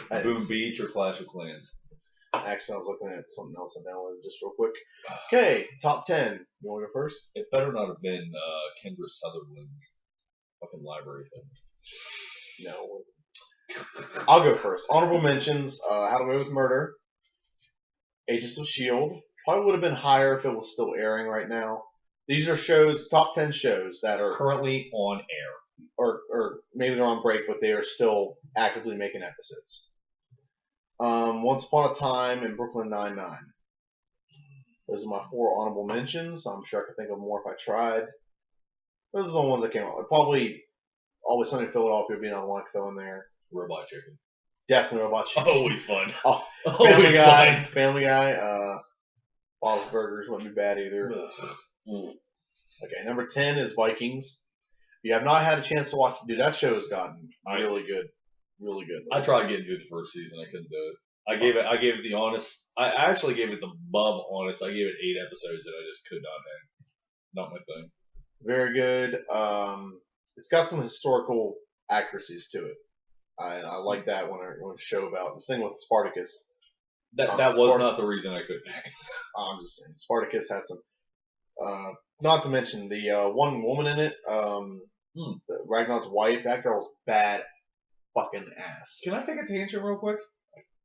Boom Beach or Clash of Clans? Actually, I was looking at something else I downloaded just real quick. Okay, top 10. You want to go first? It better not have been Kendra Sutherland's fucking library thing. No, it wasn't. I'll go first. Honorable mentions: How to Away with Murder, Agents of S.H.I.E.L.D. Probably would have been higher if it was still airing right now. These are shows, top 10 shows that are currently on air. Or maybe they're on break, but they are still actively making episodes. Once Upon a Time and Brooklyn Nine-Nine. Those are my 4 honorable mentions. I'm sure I could think of more if I tried. Those are the ones that came out. Probably Always Sunny in Philadelphia being on one throw in there. Robot Chicken. Definitely Robot Chicken. Always fun. Oh, Always fun. Family Guy. Bob's Burgers wouldn't be bad either. Okay, number 10 is Vikings. If you have not had a chance to watch it, dude, that show has gotten really good. Really good. I tried getting through the first season. I couldn't do it. I gave it the honest. I actually gave it the bub honest. I gave it 8 episodes that I just could not hang. Not my thing. Very good. It's got some historical accuracies to it. I like that when a show about this thing with Spartacus. That was not the reason I couldn't hang. I'm just saying, Spartacus had some. Not to mention the one woman in it, Ragnar's wife. That girl's bad fucking ass. Can I take a tangent real quick?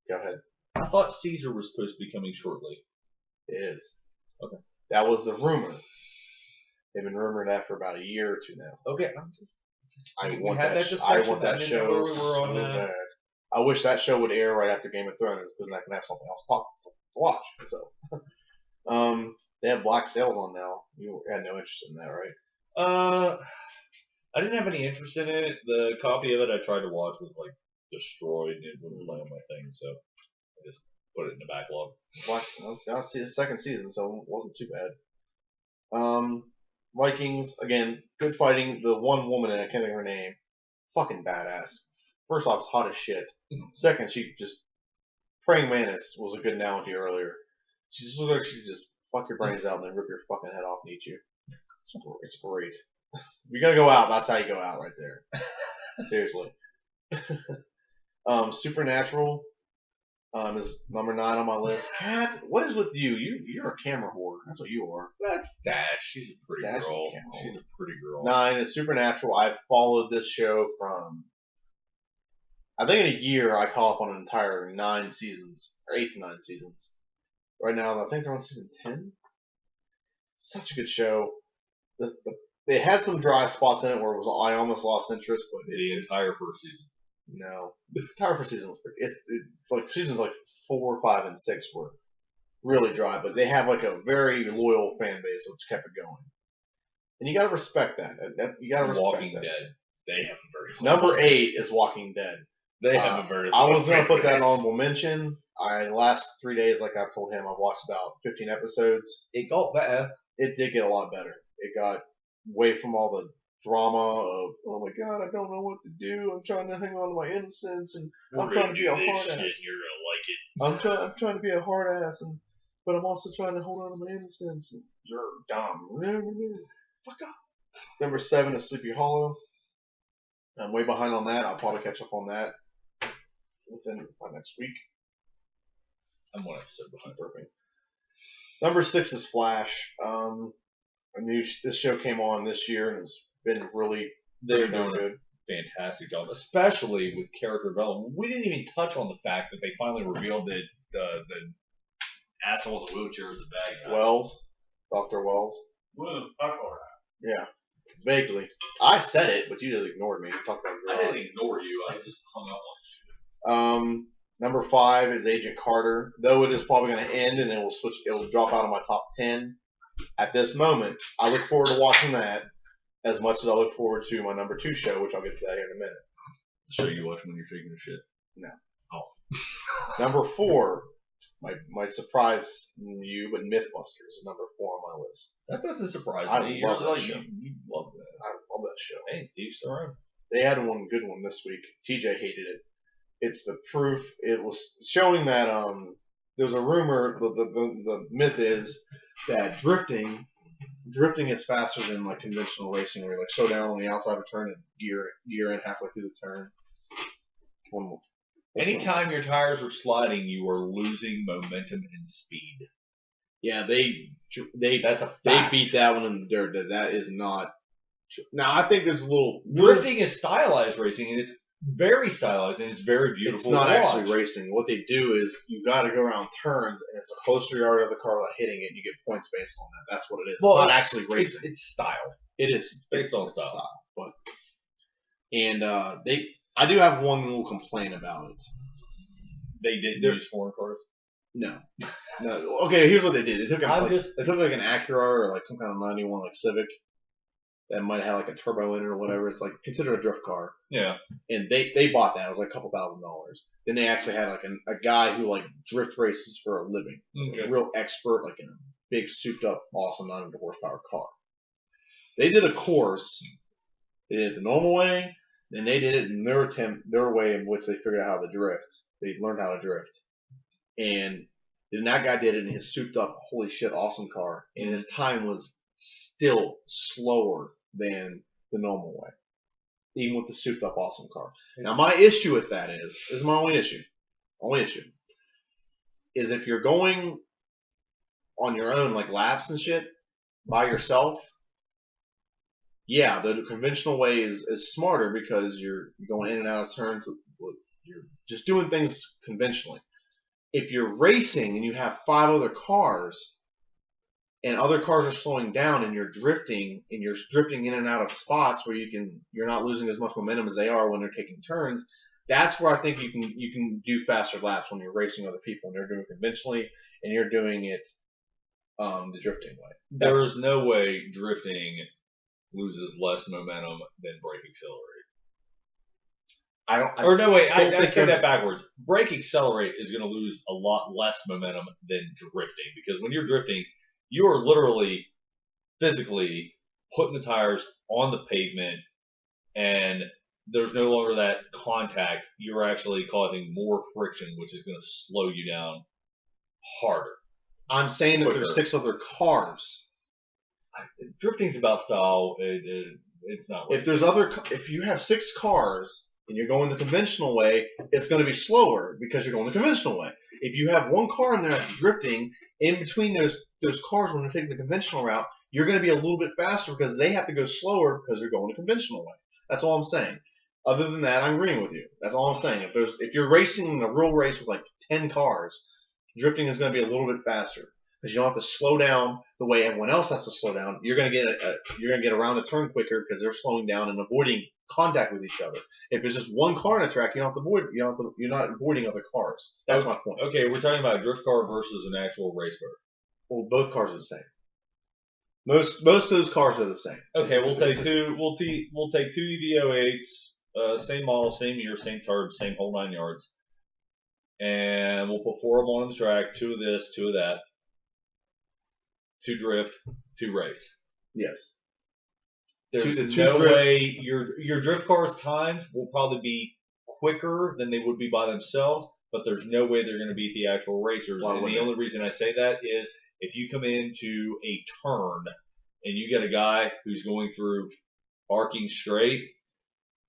Go ahead. I thought Caesar was supposed to be coming shortly. It is. Okay. That was the rumor. They've been rumoring that for about a year or two now. Okay. I want that show so bad. I wish that show would air right after Game of Thrones because then I can have something else to watch. So, they have Black Sails on now. You had no interest in that, right? I didn't have any interest in it. The copy of it I tried to watch was like destroyed. It wouldn't play on my thing, so I just put it in the backlog. I'll see the second season, so it wasn't too bad. Vikings, again, good fighting. The one woman, and I can't think of her name, fucking badass. First off, it's hot as shit. Second, she just praying mantis was a good analogy earlier. She just looks like she just fuck your brains out and then rip your fucking head off and eat you. It's great. If you're gonna go out, that's how you go out right there. Seriously. Supernatural is number 9 on my list. Kat, what is with you? You're a camera whore. That's what you are. That's Dash. She's a pretty girl. She's a pretty girl. 9 is Supernatural. I've followed this show from, I think in a year I caught up on an entire 9 seasons, or 8 to 9 seasons. Right now, I think they're on season 10. Such a good show. They had some dry spots in it where I almost lost interest, but the entire first season. No, the entire first season was pretty. Like seasons like 4, 5, and 6 were really dry, but they have like a very loyal fan base, which kept it going. And you gotta respect that. You gotta respect Walking that. Dead. They have a very number 8 is Walking Dead. They have a very. I was gonna put that in honorable mention. Last 3 days, like I've told him, I've watched about 15 episodes. It got better. It did get a lot better. It got away from all the drama of, oh my god, I don't know what to do. I'm trying to hang on to my innocence, and I'm trying to be a hard ass. You're gonna like it. I'm trying to be a hard ass, but I'm also trying to hold on to my innocence. And you're dumb. Fuck off. Number 7 is Sleepy Hollow. I'm way behind on that. I'll probably catch up on that within by next week. I'm 1 episode behind. Perfect. Number 6 is Flash. This show came on this year and it's been really they're doing a fantastic job, especially with character development. We didn't even touch on the fact that they finally revealed that the asshole in the wheelchair is the bad guy. Wells, Dr. Wells. Well, I thought that. Yeah, vaguely. I said it, but you just ignored me. I didn't ignore you. I just hung up on shit. Number 5 is Agent Carter. Though it is probably going to end and it will drop out of my top 10. At this moment, I look forward to watching that as much as I look forward to my number 2 show, which I'll get to that here in a minute. The show you watch when you're taking a shit? No. Oh. Number 4 might surprise you, but Mythbusters is number 4 on my list. That doesn't surprise me. I love that show. You love that. I love that show. Hey, Deep's their own. They had one good one this week. TJ hated it. It's the proof. It was showing that there was a rumor. The myth is that drifting is faster than like conventional racing, where you like slow down on the outside of a turn and gear in halfway through the turn. Anytime your tires are sliding, you are losing momentum and speed. Yeah, they That's a they fact. beat that one in the dirt. That is not. Now I think there's a little Drifting is stylized racing, and it's very stylized, and it's very beautiful. It's not to watch. actually racing. What they do is you got to go around turns, and it's the closer you are to the car without hitting it, you get points based on that. That's what it is. Well, it's not actually racing. It's style. It is based on style. But I do have one little complaint about it. They didn't use foreign cars. No. Okay, here's what they did. They took they took like an Acura or like some kind of 91 like Civic that might have like a turbo in it or whatever. It's like considered a drift car. Yeah. And they bought that. It was like a couple $1,000. Then they actually had like a guy who like drift races for a living. Okay. A real expert, like in a big souped up, awesome 900 horsepower car. They did a course. They did it the normal way. Then they did it in their way in which they figured out how to drift. They learned how to drift. And then that guy did it in his souped up, holy shit, awesome car. And his time was still slower than the normal way. Even with the souped up, awesome car. Now, my issue with that is my only issue. Is if you're going on your own, like laps and shit, by yourself, yeah, the conventional way is smarter because you're going in and out of turns. You're just doing things conventionally. If you're racing and you have 5 other cars and other cars are slowing down and you're drifting in and out of spots where you're not losing as much momentum as they are when they're taking turns, that's where I think you can do faster laps when you're racing other people and they're doing it conventionally and you're doing it the drifting way. There is no way drifting loses less momentum than brake accelerate. I say that backwards. Brake accelerate is going to lose a lot less momentum than drifting because when you're drifting, you are literally physically putting the tires on the pavement and there's no longer that contact. You're actually causing more friction, which is going to slow you down harder. I'm saying that there's 6 other cars. Drifting's about style. It's not. If you have 6 cars and you're going the conventional way, it's going to be slower because you're going the conventional way. If you have 1 car in there that's drifting, in between those cars when they're taking the conventional route, you're going to be a little bit faster because they have to go slower because they're going the conventional way. That's all I'm saying. Other than that, I'm agreeing with you. That's all I'm saying. If you're racing in a real race with like 10 cars, drifting is going to be a little bit faster because you don't have to slow down the way everyone else has to slow down. You're going to get around the turn quicker because they're slowing down and avoiding contact with each other. If there's just 1 car on a track, you're not avoiding other cars. That's my point. Okay, we're talking about a drift car versus an actual race car. Well, both cars are the same. Most of those cars are the same. Okay, we'll take two. We'll take 2 EV08s, same model, same year, same turb, same whole 9 yards, and we'll put 4 of them on the track. 2 of this, 2 of that. 2 drift, 2 race. Yes. There's no way your drift cars' times will probably be quicker than they would be by themselves, but there's no way they're going to beat the actual racers. And the only reason I say that is if you come into a turn and you get a guy who's going through arcing straight,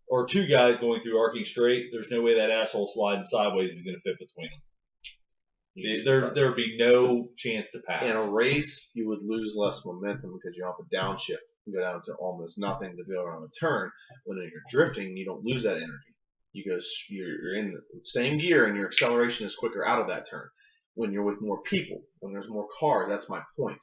or 2 guys going through arcing straight, there's no way that asshole sliding sideways is going to fit between them. There'd be no chance to pass. In a race, you would lose less momentum because you have to downshift and go down to almost nothing to go around a turn. When you're drifting, you don't lose that energy. You're in the same gear and your acceleration is quicker out of that turn. When you're with more people, when there's more cars, that's my point.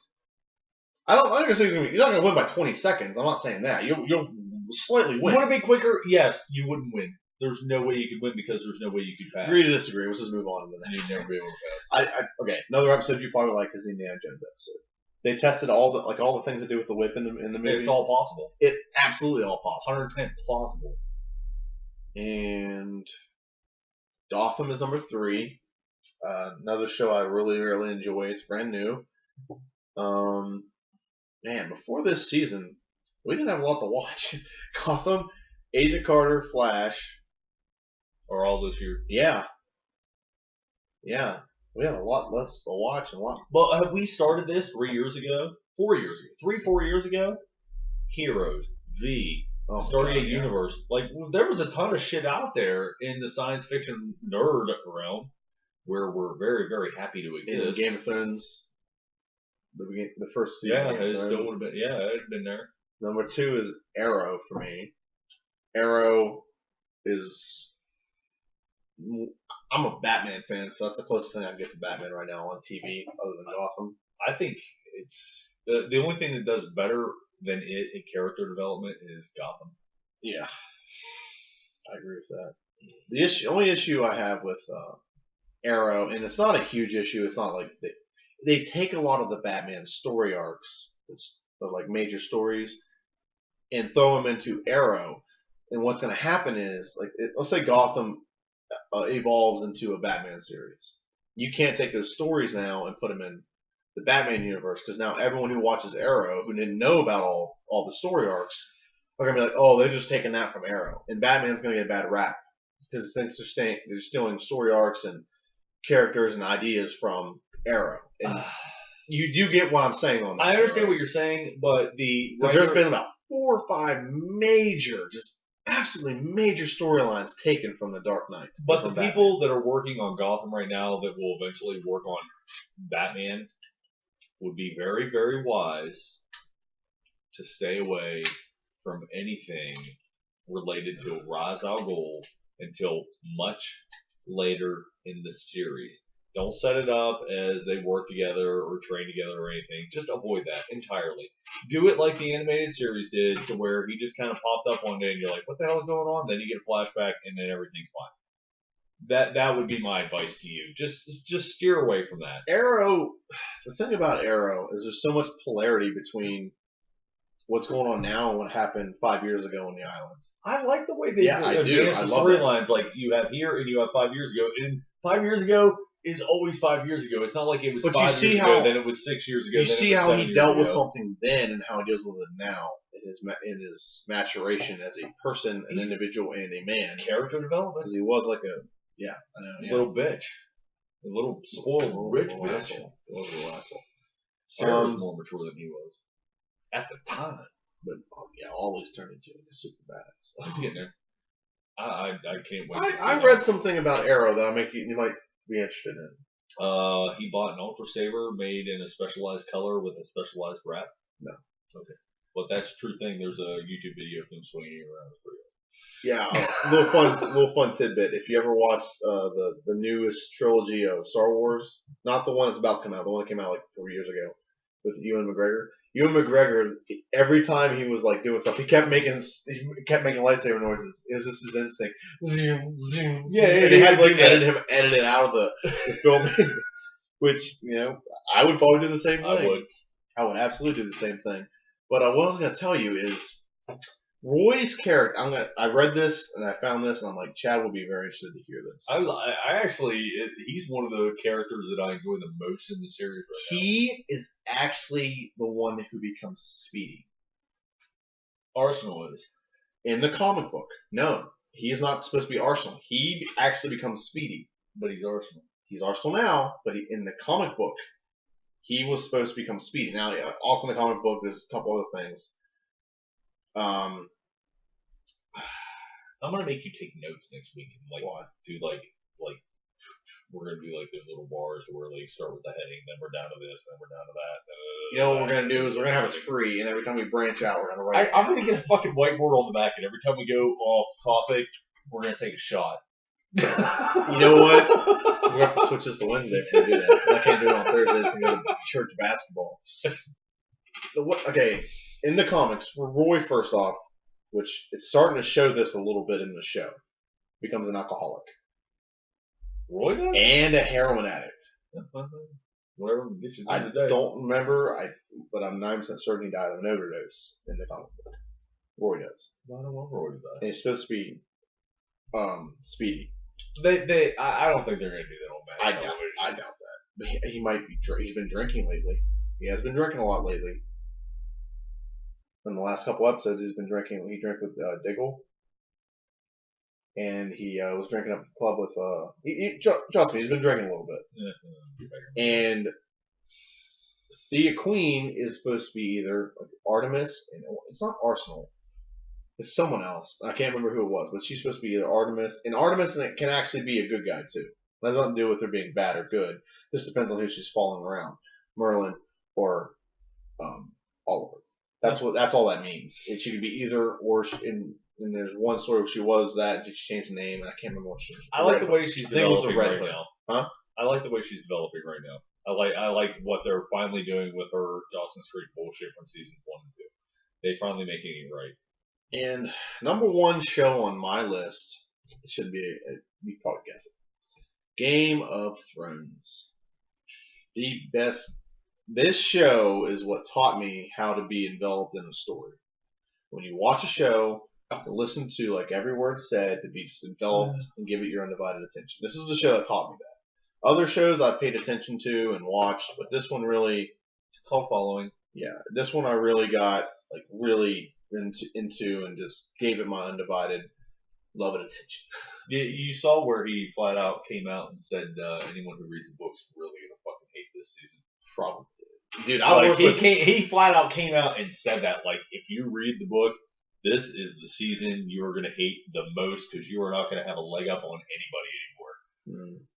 I'm not going to say you're not going to win by 20 seconds. I'm not saying that. You'll slightly win. Would it be quicker? Yes, you wouldn't win. There's no way you could win because there's no way you could pass. Agree to disagree. Let's just move on to the next. You'd never be able to pass. Okay, another episode you probably like is the Indiana Jones episode. They tested all the things to do with the whip in the movie. It's all possible. It's absolutely all possible. 110 plausible. And Gotham is number 3. Another show I really, really enjoy. It's brand new. Man, before this season, we didn't have a lot to watch. Gotham, Agent Carter, Flash. Or all this year. Yeah. We have a lot less to watch and a lot. Well, have we started this 3 years ago? 4 years ago. 4 years ago? Heroes. V. Stargate universe. Like, there was a ton of shit out there in the science fiction nerd realm where we're very, very happy to exist. In Game of Thrones, the first season. Yeah, it still would have been. Yeah, it had been there. Number 2 is Arrow for me. Arrow is. I'm a Batman fan, so that's the closest thing I can get to Batman right now on TV, other than Gotham. I think it's the only thing that does better than it in character development is Gotham. Yeah, I agree with that. The only issue I have with Arrow, and it's not a huge issue. It's not like they take a lot of the Batman story arcs, like major stories, and throw them into Arrow. And what's going to happen is, like, let's say Gotham evolves into a Batman series. You can't take those stories now and put them in the Batman universe, because now everyone who watches Arrow, who didn't know about all the story arcs, are going to be like, oh, they're just taking that from Arrow. And Batman's going to get a bad rap, because they're stealing story arcs and characters and ideas from Arrow. And you do get what I'm saying on that. I understand what you're saying, but there's been about 4 or 5 major, just absolutely major storylines taken from the Dark Knight. But the people that are working on Gotham right now that will eventually work on Batman would be very, very wise to stay away from anything related to Ra's al Ghul until much later in the series. Don't set it up as they work together or train together or anything. Just avoid that entirely. Do it like the animated series did, to where he just kind of popped up one day and you're like, what the hell is going on? Then you get a flashback and then everything's fine. That would be my advice to you. Just steer away from that. Arrow, the thing about Arrow is there's so much polarity between what's going on now and what happened 5 years ago on the island. I like the way they advance the storylines. Like, you have here and you have 5 years ago. And 5 years ago is always 5 years ago. It's not like it was 5 years ago, then it was 6 years ago. You see how he dealt with something then and how he deals with it now in his maturation as a person, an individual, and a man. Character development. Because he was like little bitch. A little spoiled rich bitch. He was a little asshole. Sarah was more mature than he was at the time. But always turned into a super badass. He's getting there. I can't wait. I read something about Arrow that you might be interested in. He bought an Ultra Saber made in a specialized color with a specialized wrap. No. Okay. But that's a true thing. There's a YouTube video of him swinging around. It's pretty awesome. Yeah, little fun tidbit. If you ever watched the newest trilogy of Star Wars, not the one that's about to come out, the one that came out like 4 years ago with Ewan McGregor. Ewan McGregor, every time he was like doing stuff, he kept making lightsaber noises. It was just his instinct. Zoom, zoom. Yeah, and they had like edit it out of the film, which I would probably do the same thing. I would absolutely do the same thing. But what I was going to tell you is Roy's character. I read this and I found this, and I'm like, Chad will be very interested to hear this. I actually, he's one of the characters that I enjoy the most in the series right now. He is actually the one who becomes Speedy. Arsenal is. In the comic book, no, he is not supposed to be Arsenal. He actually becomes Speedy, but he's Arsenal. He's Arsenal now, but in the comic book, he was supposed to become Speedy. Now, also in the comic book, there's a couple other things. I'm gonna make you take notes next week and do we're gonna do like those little bars where like start with the heading, then we're down to this, then we're down to that. What we're gonna do is we're gonna have a tree, and every time we branch out, we're gonna write. I'm gonna get a fucking whiteboard on the back, and every time we go off topic, we're gonna take a shot. You know what? We're gonna have to switch this to Wednesday if we do that. I can't do it on Thursdays and go to church basketball. Okay, in the comics, for Roy, first off, which it's starting to show this a little bit in the show, becomes an alcoholic. Roy does? And a heroin addict. Whatever gets you I today. don't remember, but I'm 9% certain he died of an overdose in the comic book. Roy does. I don't want Roy to die. And he's supposed to be Speedy. I don't think they're going to do that on Matt. I doubt that. But he might be. He's been drinking lately. He has been drinking a lot lately. In the last couple episodes, he's been drinking. He drank with Diggle. And he was drinking up at the club with. Trust me, he's been drinking a little bit. And Thea Queen is supposed to be either like Artemis, and it's not Arsenal. It's someone else. I can't remember who it was, but she's supposed to be either Artemis. And Artemis can actually be a good guy too. It has nothing to do with her being bad or good. This depends on who she's following around, Merlin or Oliver. That's all that means. She could be either or. And there's one story where she was that. Did she change the name? And I can't remember what she was. I like the way she's developing right Hood. now. Huh? I like the way she's developing right now. I like what they're finally doing with her Dawson's Creek bullshit from seasons 1 and 2. They finally making it right. And number one show on my list, it should be, you probably guess it, Game of Thrones. The best. This show is what taught me how to be enveloped in a story. When you watch a show, to listen to like every word said, to be just enveloped and give it your undivided attention. This is the show that taught me that. Other shows I paid attention to and watched, but this one really, cult following. Yeah, this one I really got like really into and just gave it my undivided love and attention. You saw where he flat out came out and said anyone who reads the book's really gonna fucking hate this season. Probably. Dude, he flat out came out and said that, like, if you read the book, this is the season you are going to hate the most because you are not going to have a leg up on anybody anymore.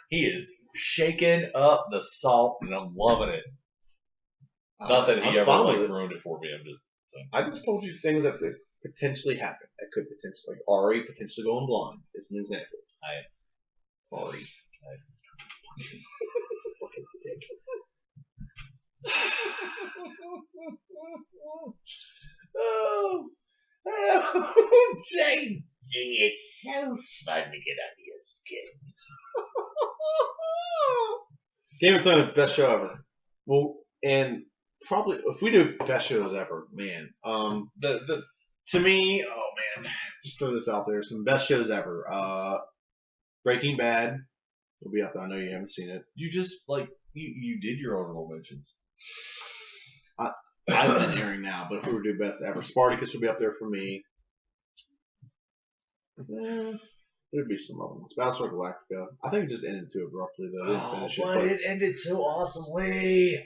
He is shaking up the salt, and I'm loving it. Not that he ever ruined it for me. I just told you things that could potentially happen. That could potentially, like Ari potentially going blind is an example. Ari. Fucking dick. Oh, JD, it's so fun to get under your skin. Game of Thrones, best show ever. Well, and probably if we do best shows ever, man. To me, oh man, just throw this out there. Some best shows ever. Breaking Bad will be up there. I know you haven't seen it. You just you did your honorable mentions. I've been airing now, but if we were to do best ever, Spartacus would be up there for me. There'd be some other ones. Battlestar Galactica. I think it just ended too abruptly though. They didn't finish but it ended so awesomely.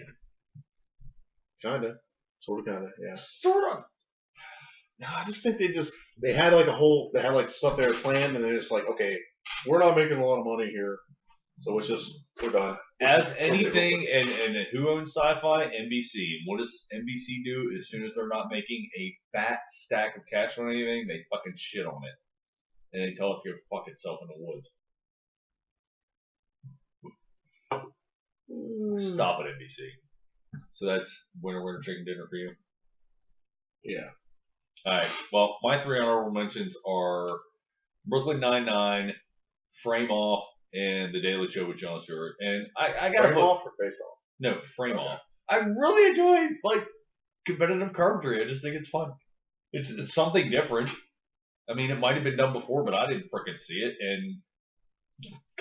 Kinda. Kinda, yeah. Sort of. No, I just think they had like stuff they were planned and they're just like, okay, we're not making a lot of money here. So we're done. As anything, and who owns Sci-Fi? NBC. And what does NBC do as soon as they're not making a fat stack of cash on anything? They fucking shit on it. And they tell it to go fuck itself in the woods. Stop it, NBC. So that's winner, chicken dinner for you? Yeah. Alright, well, my 3 honorable mentions are Brooklyn Nine-Nine, Frame Off, and The Daily Show with Jon Stewart. And I gotta Frame Off or Face Off? No, Frame Off. I really enjoy, competitive carpentry. I just think it's fun. It's something different. I mean, it might have been done before, but I didn't frickin' see it. And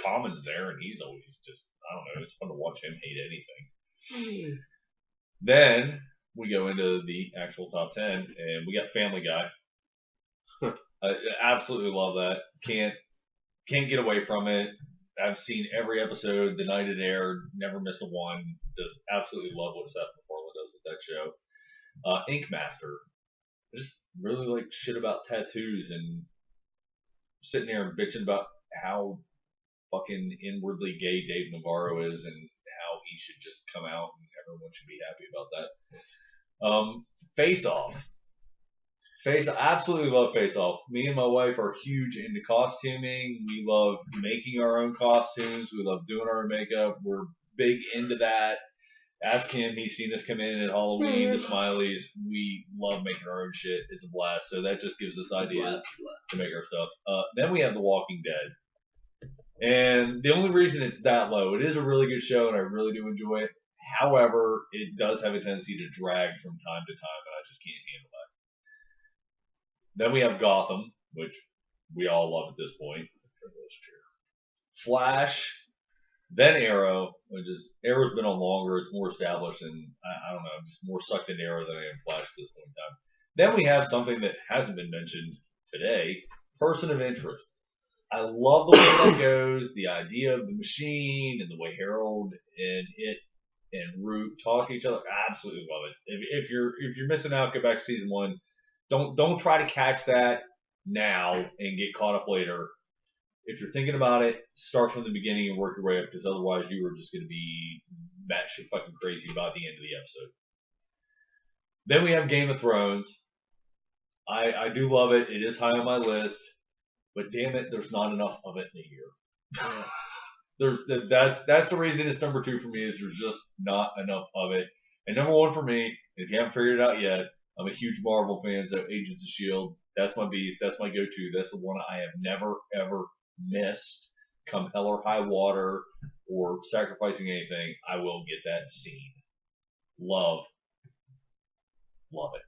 Common's there, and he's always just, I don't know, it's fun to watch him hate anything. Then we go into the actual top 10, and we got Family Guy. I absolutely love that. Can't get away from it. I've seen every episode the night it aired. Never missed a one. Just absolutely love what Seth MacFarlane does with that show. Ink Master. I just really like shit about tattoos and sitting there and bitching about how fucking inwardly gay Dave Navarro is and how he should just come out and everyone should be happy about that. Face Off. I absolutely love Face Off. Me and my wife are huge into costuming. We love making our own costumes. We love doing our own makeup. We're big into that. Ask him. He's seen us come in at Halloween, the Smileys. We love making our own shit. It's a blast. So that just gives us ideas to make our stuff. Then we have The Walking Dead. And the only reason it's that low, it is a really good show and I really do enjoy it. However, it does have a tendency to drag from time to time and I just can't handle that. Then we have Gotham, which we all love at this point. Flash, then Arrow, which is Arrow's been on longer, it's more established, and I don't know, I'm just more sucked into Arrow than I am Flash at this point in time. Then we have something that hasn't been mentioned today, Person of Interest. I love the way that goes, the idea of the machine and the way Harold and it and Root talk to each other. I absolutely love it. If you're missing out, go back to season 1. Don't try to catch that now and get caught up later. If you're thinking about it, start from the beginning and work your way up, because otherwise you are just going to be batshit fucking crazy about the end of the episode. Then we have Game of Thrones. I do love it. It is high on my list, but damn it, there's not enough of it in a year. That's the reason it's number 2 for me, is there's just not enough of it. And number 1 for me, if you haven't figured it out yet, I'm a huge Marvel fan, so Agents of S.H.I.E.L.D., that's my beast, that's my go-to, that's the one I have never, ever missed. Come hell or high water, or sacrificing anything, I will get that scene. Love it.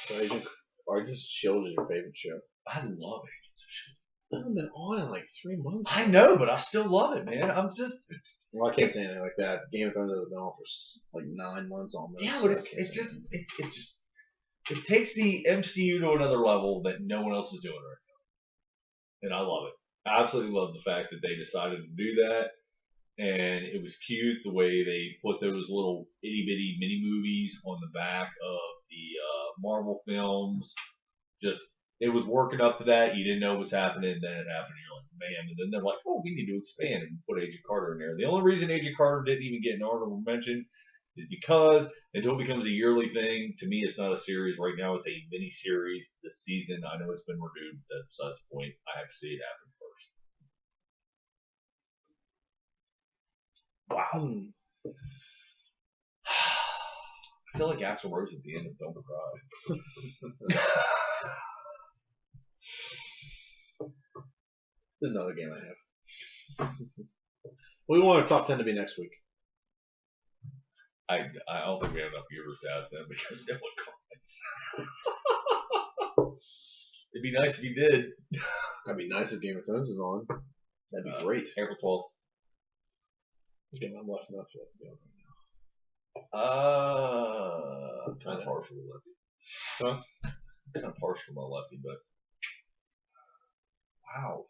So Agents of S.H.I.E.L.D. is your favorite show? I love Agents of S.H.I.E.L.D. It hasn't been on in like 3 months. I know, but I still love it, man. Well, I can't say anything like that. Game of Thrones has been on for like 9 months almost. Yeah, but it takes the MCU to another level that no one else is doing right now, and I love it. I absolutely love the fact that they decided to do that, and it was cute the way they put those little itty bitty mini movies on the back of the Marvel films. Just, it was working up to that. You didn't know what was happening, then it happened. And you're like, man. And then they're like, oh, we need to expand and put Agent Carter in there. The only reason Agent Carter didn't even get an honorable mention is because until it becomes a yearly thing, to me, it's not a series. Right now, it's a mini series this season. I know it's been renewed. That's besides the point. I have to see it happen first. Wow. I feel like Axl Rose at the end of Don't Cry. There's another game I have. We want our top 10 to be next week. I don't think we have enough viewers to ask them because no one comments. It'd be nice if you did. That'd be nice if Game of Thrones is on. That'd be great. April 12th. Okay, I'm left enough for that to be on right now. I'm kind of partial to lefty. Huh? Kind of partial to my lefty, but wow.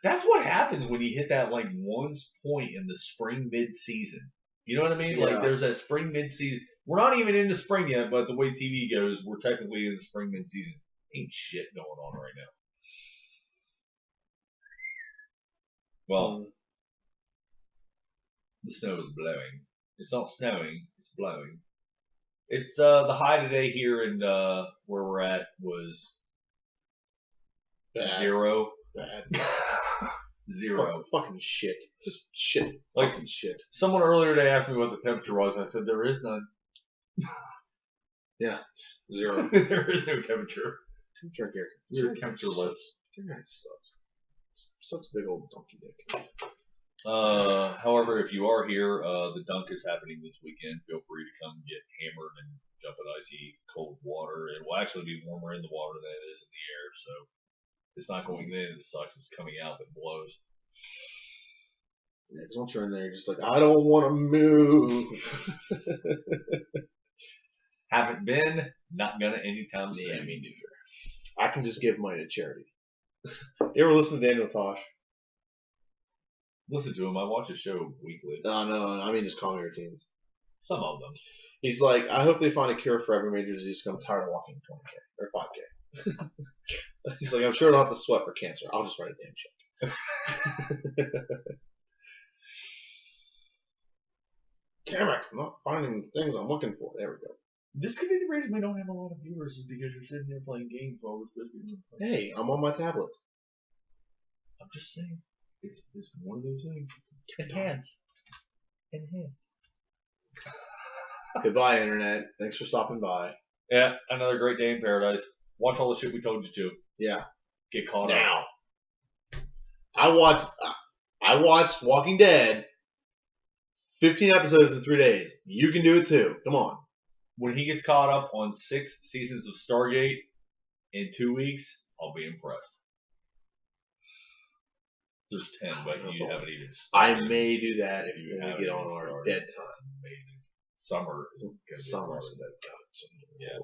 That's what happens when you hit that like one point in the spring mid-season. You know what I mean? Yeah. Like there's that spring mid-season. We're not even into spring yet, but the way TV goes, we're technically in the spring mid-season. Ain't shit going on right now. Well, the snow is blowing. It's not snowing, it's blowing. It's the high today here in where we're at was Bad. 0. Bad. 0. Fucking shit. Just shit. Like fucking shit. Someone earlier today asked me what the temperature was, and I said there is none. Yeah. 0. There is no temperature. Temperature here. You're temperatureless. Your guy sucks. Sucks big old donkey dick. However, if you are here, the dunk is happening this weekend. Feel free to come get hammered and jump in icy cold water. It will actually be warmer in the water than it is in the air, so it's not going in. It sucks. It's coming out. It blows. Yeah, because once you're in there, you're just like, I don't want to move. Haven't been. Not gonna anytime soon. Yeah, me neither. I can just give money to charity. You ever listen to Daniel Tosh? Listen to him. I watch his show weekly. No, I mean just calming routines. Some of them. He's like, I hope they find a cure for every major disease because I'm tired of walking 20K or 5K. He's like, I'm sure I don't have to sweat for cancer. I'll just write a damn check. Damn it, I'm not finding the things I'm looking for. There we go. This could be the reason we don't have a lot of viewers, is because you're sitting there playing games while we're supposed to be. Hey, I'm on my tablet. I'm just saying. It's one of those things. Enhance. Goodbye, Internet. Thanks for stopping by. Yeah, another great day in paradise. Watch all the shit we told you to. Yeah. Get caught up. Now, I watched Walking Dead 15 episodes in 3 days. You can do it too. Come on. When he gets caught up on 6 seasons of Stargate in 2 weeks, I'll be impressed. There's 10, but you haven't even started. I may do that if You we haven't get on even our started. dead time. That's amazing. Summer is going to be Summer. part of that. Yeah.